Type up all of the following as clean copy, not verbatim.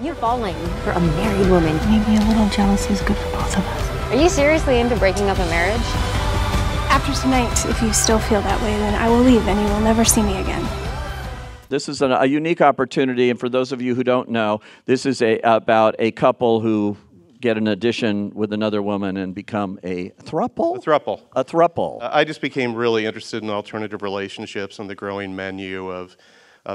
You falling for a married woman. Maybe a little jealousy is good for both of us. Are you seriously into breaking up a marriage? After tonight, if you still feel that way, then I will leave and you will never see me again. This is a unique opportunity, and for those of you who don't know, this is about a couple who get an addition with another woman and become a throuple? A throuple. A throuple. I just became really interested in alternative relationships and the growing menu of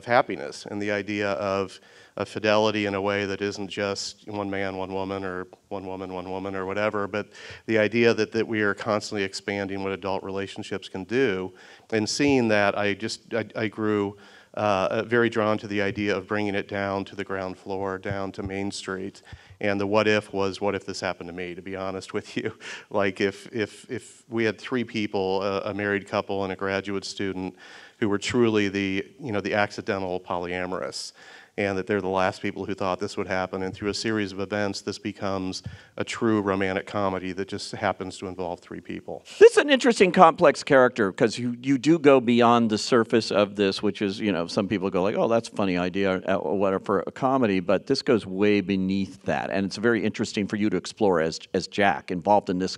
happiness and the idea of fidelity in a way that isn't just one man, one woman, or one woman, or whatever, but the idea that we are constantly expanding what adult relationships can do. And seeing that, I grew very drawn to the idea of bringing it down to the ground floor, down to Main Street. And the what if was, what if this happened to me, to be honest with you. Like if we had three people, a married couple and a graduate student, who were truly the accidental polyamorous, and that they're the last people who thought this would happen, and through a series of events, this becomes a true romantic comedy that just happens to involve three people. This is an interesting, complex character, because you do go beyond the surface of this, which is, some people go like, oh, that's a funny idea, or whatever, for a comedy, but this goes way beneath that, and it's very interesting for you to explore as Jack, involved in this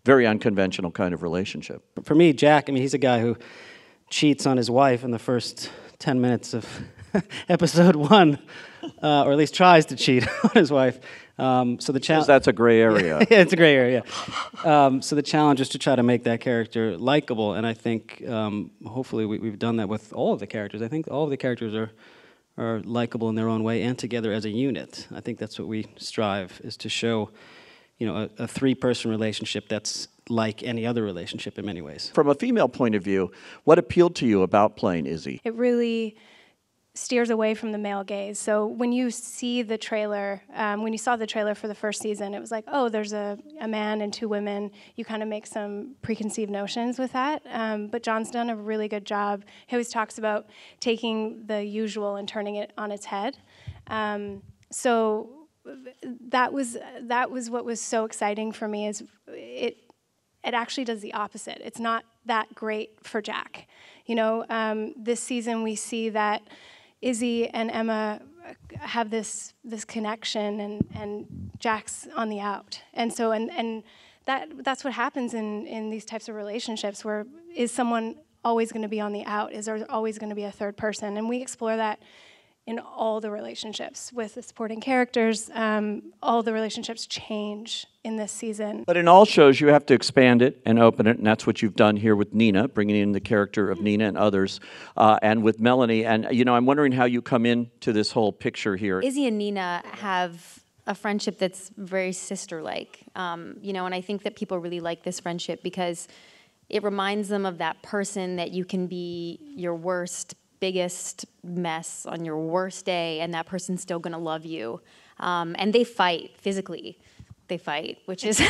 very unconventional kind of relationship. For me, Jack, he's a guy who cheats on his wife in the first 10 minutes of episode 1, or at least tries to cheat on his wife. So the challenge. That's a gray area. Yeah, it's a gray area. Yeah. So the challenge is to try to make that character likable, and I think hopefully we've done that with all of the characters. I think all of the characters are likable in their own way and together as a unit. I think that's what we strive, is to show, a three-person relationship that's like any other relationship in many ways. From a female point of view, what appealed to you about playing Izzy? It really steers away from the male gaze. So when you see the trailer, when you saw the trailer for the first season, it was like, oh, there's a man and two women. You kind of make some preconceived notions with that. But John's done a really good job. He always talks about taking the usual and turning it on its head. So that was what was so exciting for me, is it actually does the opposite. It's not that great for Jack. This season we see that Izzy and Emma have this connection, and Jack's on the out. And so that's what happens in these types of relationships, where is someone always going to be on the out? Is there always going to be a third person? And we explore that in all the relationships with the supporting characters. All the relationships change in this season. But in all shows, you have to expand it and open it, and that's what you've done here with Nina, bringing in the character of Nina and others, and with Melanie. And, I'm wondering how you come into this whole picture here. Izzy and Nina have a friendship that's very sister-like, and I think that people really like this friendship because it reminds them of that person that you can be your biggest mess on your worst day, and that person's still going to love you. And they fight physically. They fight, which is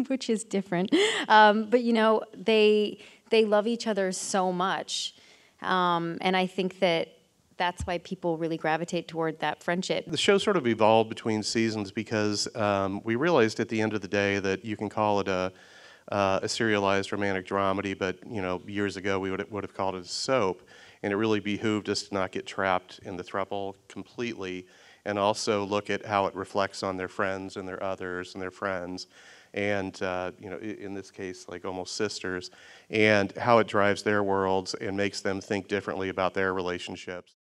which is different. But they love each other so much, and I think that's why people really gravitate toward that friendship. The show sort of evolved between seasons because we realized at the end of the day that you can call it a serialized romantic dramedy, but years ago we would have called it a soap. And it really behooved us to not get trapped in the throuple completely, and also look at how it reflects on their friends and their others and their friends, and in this case, like almost sisters, and how it drives their worlds and makes them think differently about their relationships.